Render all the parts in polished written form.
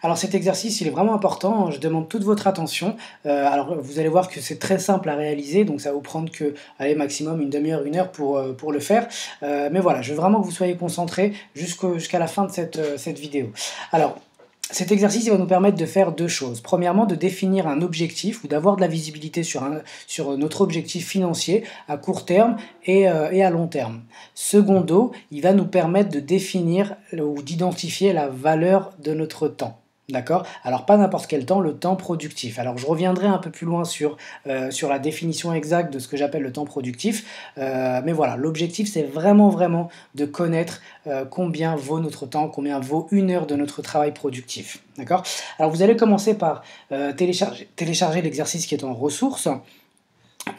Alors cet exercice, il est vraiment important, je demande toute votre attention. Alors vous allez voir que c'est très simple à réaliser, donc ça va vous prendre que, allez, maximum une demi-heure, une heure pour le faire. Mais voilà, je veux vraiment que vous soyez concentrés jusqu'à la fin de cette vidéo. Alors, cet exercice il va nous permettre de faire deux choses. Premièrement, de définir un objectif ou d'avoir de la visibilité sur notre objectif financier à court terme et à long terme. Secondo, il va nous permettre de définir ou d'identifier la valeur de notre temps. D'accord? Alors pas n'importe quel temps, le temps productif. Alors je reviendrai un peu plus loin sur la définition exacte de ce que j'appelle le temps productif. Mais voilà, l'objectif c'est vraiment de connaître combien vaut notre temps, combien vaut une heure de notre travail productif. D'accord? Alors vous allez commencer par télécharger l'exercice qui est en ressources.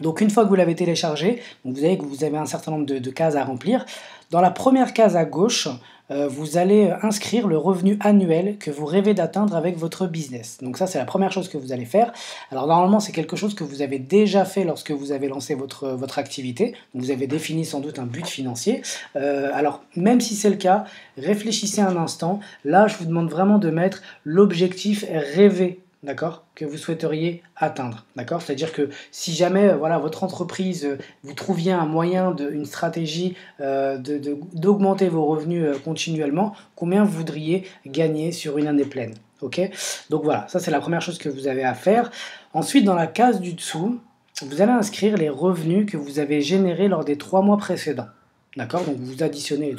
Donc une fois que vous l'avez téléchargé, vous savez que vous avez un certain nombre de cases à remplir. Dans la première case à gauche, vous allez inscrire le revenu annuel que vous rêvez d'atteindre avec votre business. Donc ça, c'est la première chose que vous allez faire. Alors normalement, c'est quelque chose que vous avez déjà fait lorsque vous avez lancé votre activité. Vous avez défini sans doute un but financier. Alors même si c'est le cas, réfléchissez un instant. Là, je vous demande vraiment de mettre l'objectif rêvé, d'accord, que vous souhaiteriez atteindre, d'accord. C'est-à-dire que si jamais voilà, votre entreprise, vous trouviez un moyen, une stratégie d'augmenter vos revenus continuellement, combien vous voudriez gagner sur une année pleine, ok. Donc voilà, ça c'est la première chose que vous avez à faire. Ensuite, dans la case du dessous, vous allez inscrire les revenus que vous avez générés lors des 3 mois précédents. D'accord, donc vous additionnez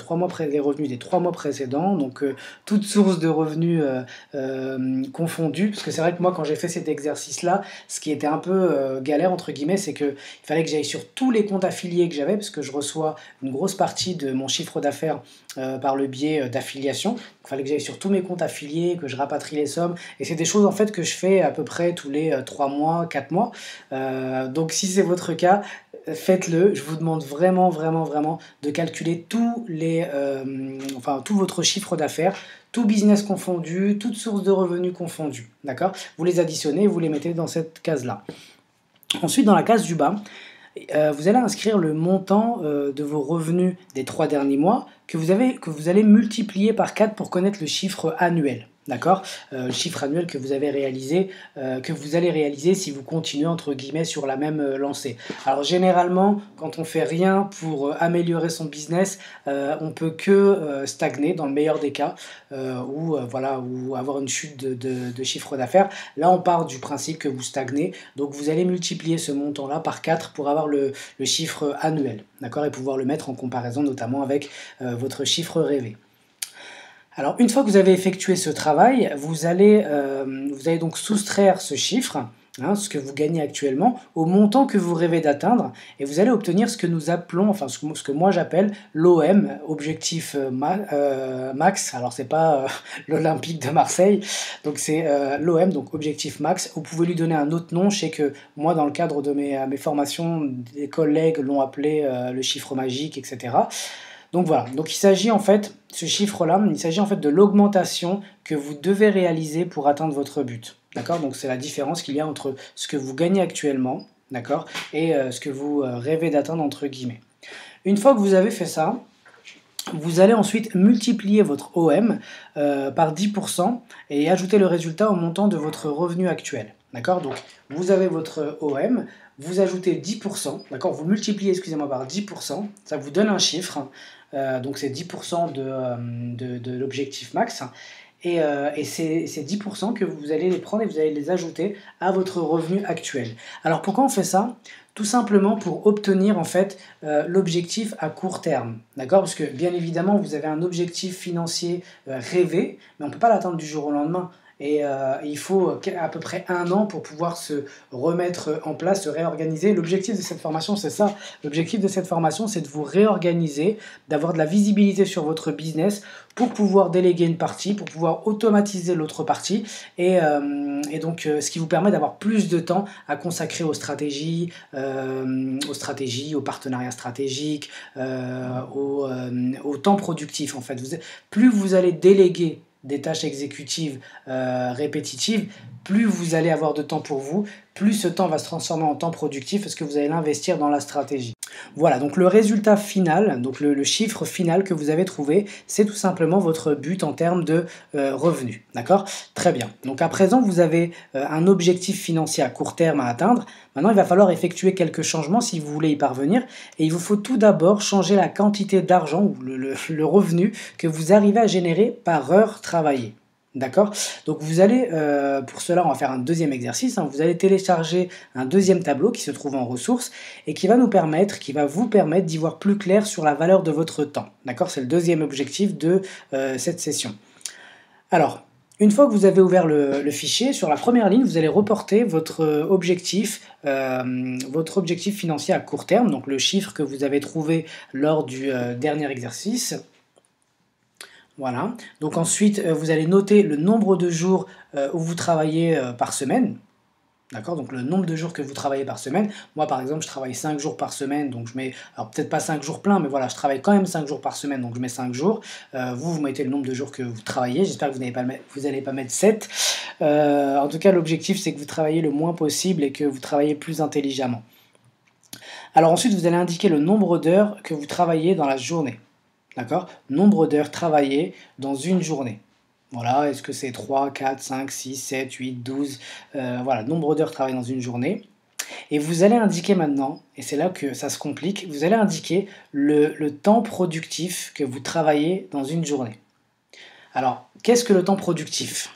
les revenus des 3 mois précédents, donc toute source de revenus confondue, parce que c'est vrai que moi quand j'ai fait cet exercice-là, ce qui était un peu galère entre guillemets, c'est qu'il fallait que j'aille sur tous les comptes affiliés que j'avais, parce que je reçois une grosse partie de mon chiffre d'affaires par le biais d'affiliation. Il fallait que j'aille sur tous mes comptes affiliés, que je rapatrie les sommes, et c'est des choses en fait que je fais à peu près tous les 3 mois, 4 mois. Donc si c'est votre cas, faites-le. Je vous demande vraiment de calculer tout votre chiffre d'affaires, tout business confondu, toute source de revenus confondue. D'accord? Vous les additionnez, vous les mettez dans cette case-là. Ensuite, dans la case du bas, vous allez inscrire le montant de vos revenus des 3 derniers mois que vous allez multiplier par 4 pour connaître le chiffre annuel. D'accord, le chiffre annuel que vous avez réalisé, que vous allez réaliser si vous continuez entre guillemets sur la même lancée. Alors généralement, quand on fait rien pour améliorer son business, on peut que stagner dans le meilleur des cas, ou avoir une chute de chiffre d'affaires. Là, on part du principe que vous stagnez, donc vous allez multiplier ce montant-là par 4 pour avoir le chiffre annuel, d'accord, et pouvoir le mettre en comparaison notamment avec votre chiffre rêvé. Alors, une fois que vous avez effectué ce travail, vous allez donc soustraire ce chiffre, ce que vous gagnez actuellement, au montant que vous rêvez d'atteindre, et vous allez obtenir ce que nous appelons, enfin ce que moi j'appelle l'OM, objectif max. Alors c'est pas l'Olympique de Marseille, donc c'est l'OM, donc objectif max. Vous pouvez lui donner un autre nom. Je sais que moi, dans le cadre de mes formations, des collègues l'ont appelé le chiffre magique, etc. Donc voilà, donc il s'agit en fait, ce chiffre-là, il s'agit en fait de l'augmentation que vous devez réaliser pour atteindre votre but. D'accord? Donc c'est la différence qu'il y a entre ce que vous gagnez actuellement, d'accord, et ce que vous rêvez d'atteindre entre guillemets. Une fois que vous avez fait ça, vous allez ensuite multiplier votre OM par 10% et ajouter le résultat au montant de votre revenu actuel. D'accord? Donc vous avez votre OM, vous ajoutez 10%, d'accord? Vous multipliez, excusez-moi, par 10%, ça vous donne un chiffre, donc c'est 10% de l'objectif max. Et c'est 10% que vous allez les prendre et vous allez les ajouter à votre revenu actuel. Alors pourquoi on fait ça? Tout simplement pour obtenir en fait l'objectif à court terme. D'accord? Parce que bien évidemment, vous avez un objectif financier rêvé, mais on ne peut pas l'atteindre du jour au lendemain. Et il faut à peu près 1 an pour pouvoir se remettre en place, se réorganiser. L'objectif de cette formation, c'est ça. L'objectif de cette formation, c'est de vous réorganiser, d'avoir de la visibilité sur votre business pour pouvoir déléguer une partie, pour pouvoir automatiser l'autre partie. Et donc, ce qui vous permet d'avoir plus de temps à consacrer aux stratégies, aux partenariats stratégiques, au temps productif en fait. Plus vous allez déléguer des tâches exécutives répétitives, plus vous allez avoir de temps pour vous, plus ce temps va se transformer en temps productif parce que vous allez l'investir dans la stratégie. Voilà, donc le résultat final, donc le chiffre final que vous avez trouvé, c'est tout simplement votre but en termes de revenus. D'accord? Très bien. Donc à présent, vous avez un objectif financier à court terme à atteindre. Maintenant, il va falloir effectuer quelques changements si vous voulez y parvenir. Et il vous faut tout d'abord changer la quantité d'argent ou le revenu que vous arrivez à générer par heure travaillée. D'accord? Donc vous allez, pour cela, on va faire un deuxième exercice, hein. Vous allez télécharger un deuxième tableau qui se trouve en ressources et qui va vous permettre d'y voir plus clair sur la valeur de votre temps. D'accord? C'est le deuxième objectif de cette session. Alors, une fois que vous avez ouvert le fichier, sur la première ligne, vous allez reporter votre objectif financier à court terme, donc le chiffre que vous avez trouvé lors du dernier exercice. Voilà. Donc ensuite, vous allez noter le nombre de jours où vous travaillez par semaine. D'accord? Donc le nombre de jours que vous travaillez par semaine. Moi, par exemple, je travaille 5 jours par semaine, donc je mets, alors peut-être pas 5 jours pleins, mais voilà, je travaille quand même 5 jours par semaine, donc je mets 5 jours. Vous mettez le nombre de jours que vous travaillez. J'espère que vous n'allez pas mettre 7. En tout cas, l'objectif, c'est que vous travaillez le moins possible et que vous travaillez plus intelligemment. Alors ensuite, vous allez indiquer le nombre d'heures que vous travaillez dans la journée. D'accord? Nombre d'heures travaillées dans une journée. Voilà, est-ce que c'est 3, 4, 5, 6, 7, 8, 12 voilà, nombre d'heures travaillées dans une journée. Et vous allez indiquer maintenant, et c'est là que ça se complique, vous allez indiquer le temps productif que vous travaillez dans une journée. Alors, qu'est-ce que le temps productif?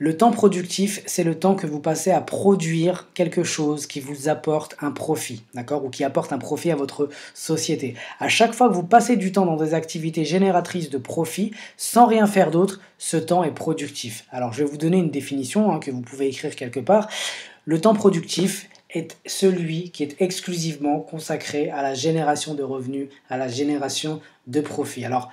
Le temps productif, c'est le temps que vous passez à produire quelque chose qui vous apporte un profit, d'accord? Ou qui apporte un profit à votre société. À chaque fois que vous passez du temps dans des activités génératrices de profit, sans rien faire d'autre, ce temps est productif. Alors, je vais vous donner une définition que vous pouvez écrire quelque part. Le temps productif est celui qui est exclusivement consacré à la génération de revenus, à la génération de profit. Alors,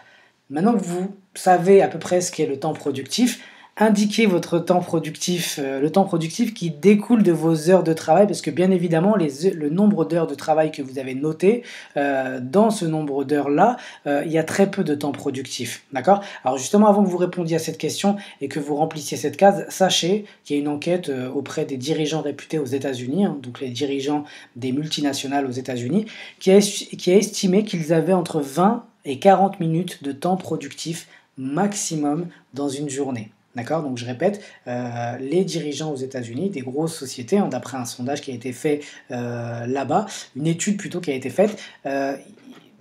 maintenant que vous savez à peu près ce qu'est le temps productif, indiquez votre temps productif, le temps productif qui découle de vos heures de travail, parce que bien évidemment, le nombre d'heures de travail que vous avez noté, dans ce nombre d'heures-là, il y a très peu de temps productif. D'accord? Alors justement, avant que vous répondiez à cette question et que vous remplissiez cette case, sachez qu'il y a une enquête auprès des dirigeants réputés aux États-Unis, hein, donc les dirigeants des multinationales aux États-Unis, qui a estimé qu'ils avaient entre 20 et 40 minutes de temps productif maximum dans une journée. D'accord? Donc je répète, les dirigeants aux États-Unis, des grosses sociétés, hein, d'après un sondage qui a été fait là-bas, une étude plutôt qui a été faite,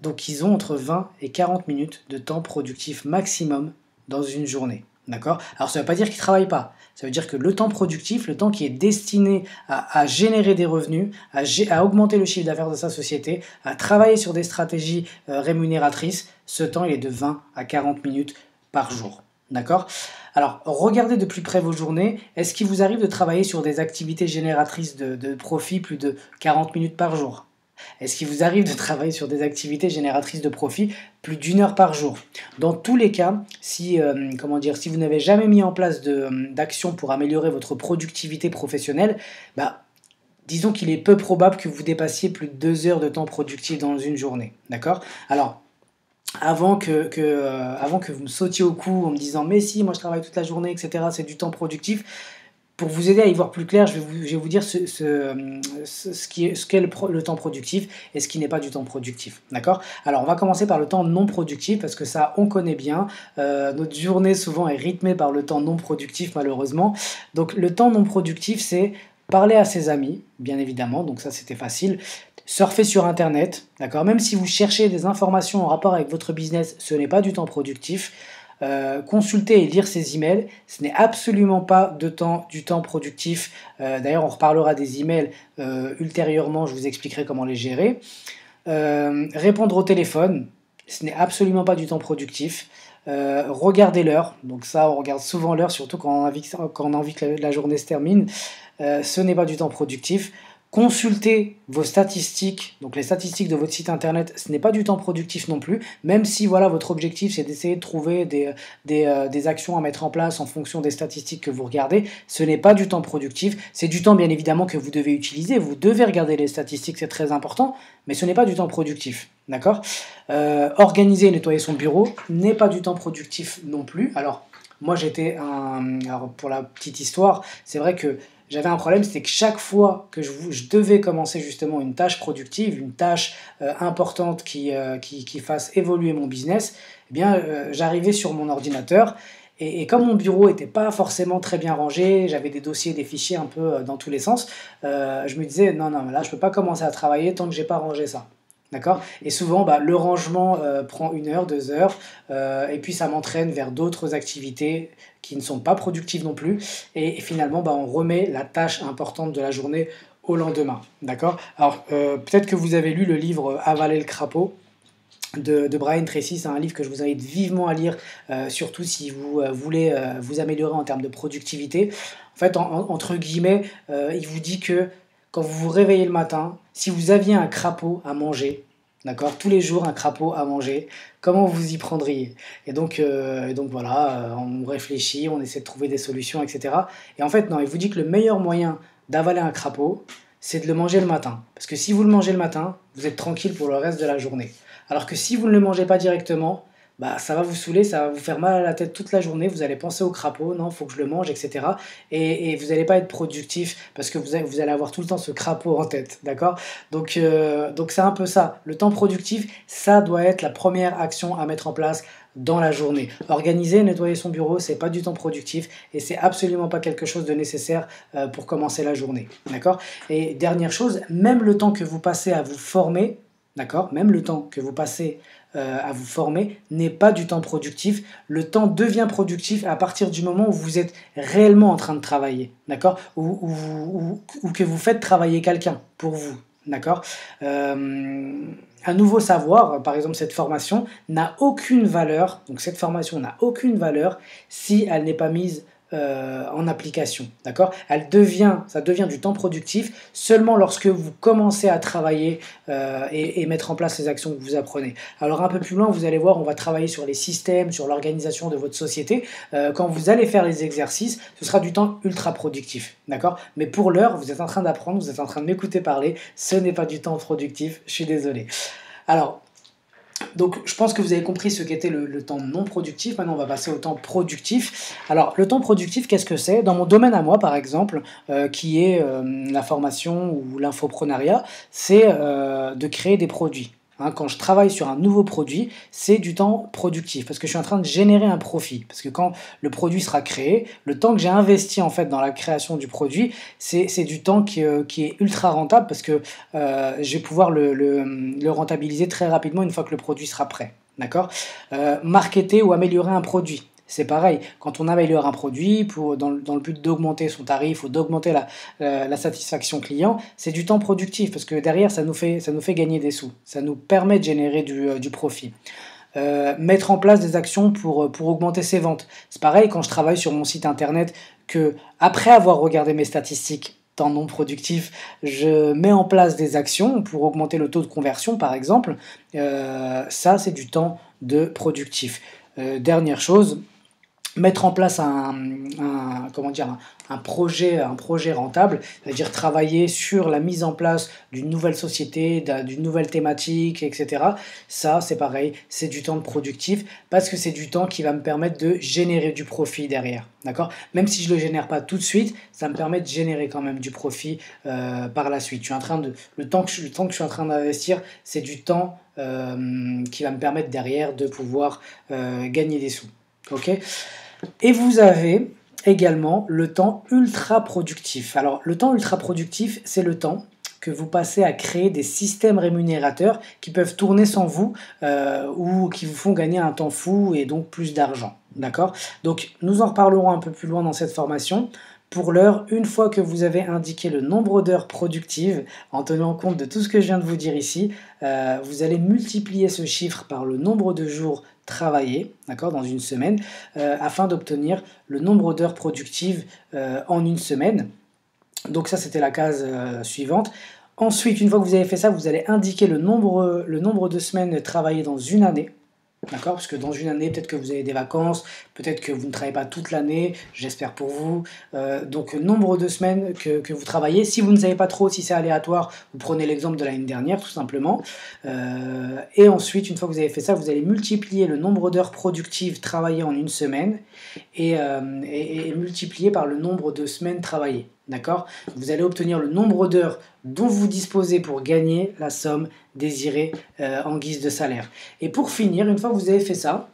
donc ils ont entre 20 et 40 minutes de temps productif maximum dans une journée. D'accord? Alors ça ne veut pas dire qu'ils ne travaillent pas, ça veut dire que le temps productif, le temps qui est destiné à générer des revenus, à augmenter le chiffre d'affaires de sa société, à travailler sur des stratégies rémunératrices, ce temps il est de 20 à 40 minutes par jour. D'accord? Alors, regardez de plus près vos journées. Est-ce qu'il vous arrive de travailler sur des activités génératrices de profit plus de 40 minutes par jour? Est-ce qu'il vous arrive de travailler sur des activités génératrices de profit plus d'une heure par jour? Dans tous les cas, si vous n'avez jamais mis en place d'action pour améliorer votre productivité professionnelle, disons qu'il est peu probable que vous dépassiez plus de 2 heures de temps productif dans une journée. D'accord? Alors, avant que vous me sautiez au cou en me disant mais si, moi je travaille toute la journée, etc., c'est du temps productif. Pour vous aider à y voir plus clair, je vais vous dire ce qu'est le temps productif et ce qui n'est pas du temps productif. D'accord? Alors on va commencer par le temps non productif parce que ça on connaît bien. Notre journée souvent est rythmée par le temps non productif malheureusement. Donc le temps non productif, c'est parler à ses amis, bien évidemment, donc ça c'était facile. Surfer sur internet, d'accord? Même si vous cherchez des informations en rapport avec votre business, ce n'est pas du temps productif. Consulter et lire ses emails, ce n'est absolument pas du temps productif. D'ailleurs, on reparlera des emails ultérieurement, je vous expliquerai comment les gérer. Répondre au téléphone, ce n'est absolument pas du temps productif. Regarder l'heure, donc ça, on regarde souvent l'heure, surtout quand on a envie que la journée se termine. Ce n'est pas du temps productif. Consultez vos statistiques, donc les statistiques de votre site internet, ce n'est pas du temps productif non plus, même si voilà, votre objectif c'est d'essayer de trouver des actions à mettre en place en fonction des statistiques que vous regardez, ce n'est pas du temps productif, c'est du temps bien évidemment que vous devez utiliser, vous devez regarder les statistiques, c'est très important, mais ce n'est pas du temps productif, d'accord? Organiser et nettoyer son bureau n'est pas du temps productif non plus. Alors, moi alors pour la petite histoire, c'est vrai que j'avais un problème, c'était que chaque fois que je devais commencer justement une tâche productive, une tâche importante qui fasse évoluer mon business, eh bien, j'arrivais sur mon ordinateur et comme mon bureau n'était pas forcément très bien rangé, j'avais des dossiers, des fichiers un peu dans tous les sens, je me disais non, non, là je ne peux pas commencer à travailler tant que j'ai pas rangé ça. D'accord. Et souvent, bah, le rangement prend 1 heure, 2 heures, et puis ça m'entraîne vers d'autres activités qui ne sont pas productives non plus. Et finalement, bah, on remet la tâche importante de la journée au lendemain. D'accord. Alors, peut-être que vous avez lu le livre Avaler le crapaud de Brian Tracy. C'est un livre que je vous invite vivement à lire, surtout si vous voulez vous améliorer en termes de productivité. En fait, entre guillemets, il vous dit que quand vous vous réveillez le matin, si vous aviez un crapaud à manger, d'accord, tous les jours un crapaud à manger, comment vous y prendriez? Et donc voilà, on réfléchit, on essaie de trouver des solutions, etc. Et en fait, non, il vous dit que le meilleur moyen d'avaler un crapaud, c'est de le manger le matin. Parce que si vous le mangez le matin, vous êtes tranquille pour le reste de la journée. Alors que si vous ne le mangez pas directement, bah, ça va vous saouler, ça va vous faire mal à la tête toute la journée, vous allez penser au crapaud, non, il faut que je le mange, etc. Et vous n'allez pas être productif parce que vous allez avoir tout le temps ce crapaud en tête, d'accord? Donc c'est un peu ça. Le temps productif, ça doit être la première action à mettre en place dans la journée. Organiser, nettoyer son bureau, c'est pas du temps productif et c'est absolument pas quelque chose de nécessaire pour commencer la journée, d'accord? Et dernière chose, même le temps que vous passez à vous former, d'accord? Même le temps que vous passez à vous former n'est pas du temps productif. Le temps devient productif à partir du moment où vous êtes réellement en train de travailler, d'accord? Ou que vous faites travailler quelqu'un pour vous, d'accord? Un nouveau savoir, par exemple cette formation, n'a aucune valeur, donc cette formation n'a aucune valeur si elle n'est pas mise en application, d'accord? Ça devient du temps productif seulement lorsque vous commencez à travailler et mettre en place les actions que vous apprenez. Alors un peu plus loin, vous allez voir, on va travailler sur les systèmes, sur l'organisation de votre société. Quand vous allez faire les exercices, ce sera du temps ultra productif, d'accord? Mais pour l'heure, vous êtes en train d'apprendre, vous êtes en train de m'écouter parler, ce n'est pas du temps productif, je suis désolé. Alors, donc, je pense que vous avez compris ce qu'était le temps non productif. Maintenant, on va passer au temps productif. Alors, le temps productif, qu'est-ce que c'est? Dans mon domaine à moi, par exemple, qui est la formation ou l'infoprenariat, c'est de créer des produits. Hein, quand je travaille sur un nouveau produit, c'est du temps productif parce que je suis en train de générer un profit. Parce que quand le produit sera créé, le temps que j'ai investi en fait dans la création du produit, c'est du temps qui est ultra rentable parce que je vais pouvoir le rentabiliser très rapidement une fois que le produit sera prêt. D'accord? Marketer ou améliorer un produit. C'est pareil, quand on améliore un produit dans le but d'augmenter son tarif ou d'augmenter la satisfaction client, c'est du temps productif parce que derrière, ça nous fait gagner des sous. Ça nous permet de générer du profit. Mettre en place des actions pour augmenter ses ventes. C'est pareil quand je travaille sur mon site internet que après avoir regardé mes statistiques temps non productif, je mets en place des actions pour augmenter le taux de conversion par exemple. Ça, c'est du temps de productif. Dernière chose, mettre en place un projet rentable, c'est-à-dire travailler sur la mise en place d'une nouvelle société, d'une nouvelle thématique, etc. Ça, c'est pareil, c'est du temps productif parce que c'est du temps qui va me permettre de générer du profit derrière. D'accord? Même si je ne le génère pas tout de suite, ça me permet de générer quand même du profit par la suite. Le temps que je suis en train d'investir, c'est du temps qui va me permettre derrière de pouvoir gagner des sous. Ok? Et vous avez également le temps ultra productif. Alors, le temps ultra productif, c'est le temps que vous passez à créer des systèmes rémunérateurs qui peuvent tourner sans vous ou qui vous font gagner un temps fou et donc plus d'argent. D'accord? Donc, nous en reparlerons un peu plus loin dans cette formation. Pour l'heure, une fois que vous avez indiqué le nombre d'heures productives, en tenant compte de tout ce que je viens de vous dire ici, vous allez multiplier ce chiffre par le nombre de jours travaillés, d'accord, dans une semaine, afin d'obtenir le nombre d'heures productives en une semaine. Donc ça, c'était la case suivante. Ensuite, une fois que vous avez fait ça, vous allez indiquer le nombre de semaines travaillées dans une année. D'accord? Parce que dans une année, peut-être que vous avez des vacances, peut-être que vous ne travaillez pas toute l'année, j'espère pour vous. Donc, nombre de semaines que vous travaillez. Si vous ne savez pas trop, si c'est aléatoire, vous prenez l'exemple de l'année dernière, tout simplement. Et ensuite, une fois que vous avez fait ça, vous allez multiplier le nombre d'heures productives travaillées en une semaine et multiplier par le nombre de semaines travaillées. d'accord? Vous allez obtenir le nombre d'heures dont vous disposez pour gagner la somme désirée en guise de salaire. Et pour finir, une fois que vous avez fait ça,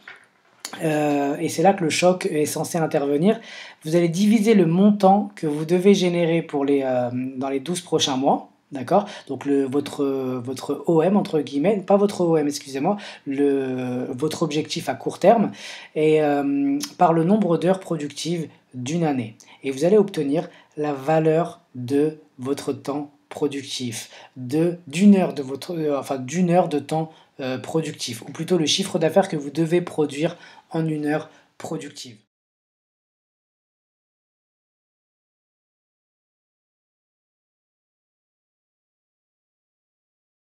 et c'est là que le choc est censé intervenir, vous allez diviser le montant que vous devez générer dans les 12 prochains mois, d'accord? Donc votre OM entre guillemets, pas votre OM, excusez-moi, votre objectif à court terme et par le nombre d'heures productives d'une année. Et vous allez obtenir la valeur de votre temps productif, d'une heure de d'une heure de temps productif, ou plutôt le chiffre d'affaires que vous devez produire en une heure productive.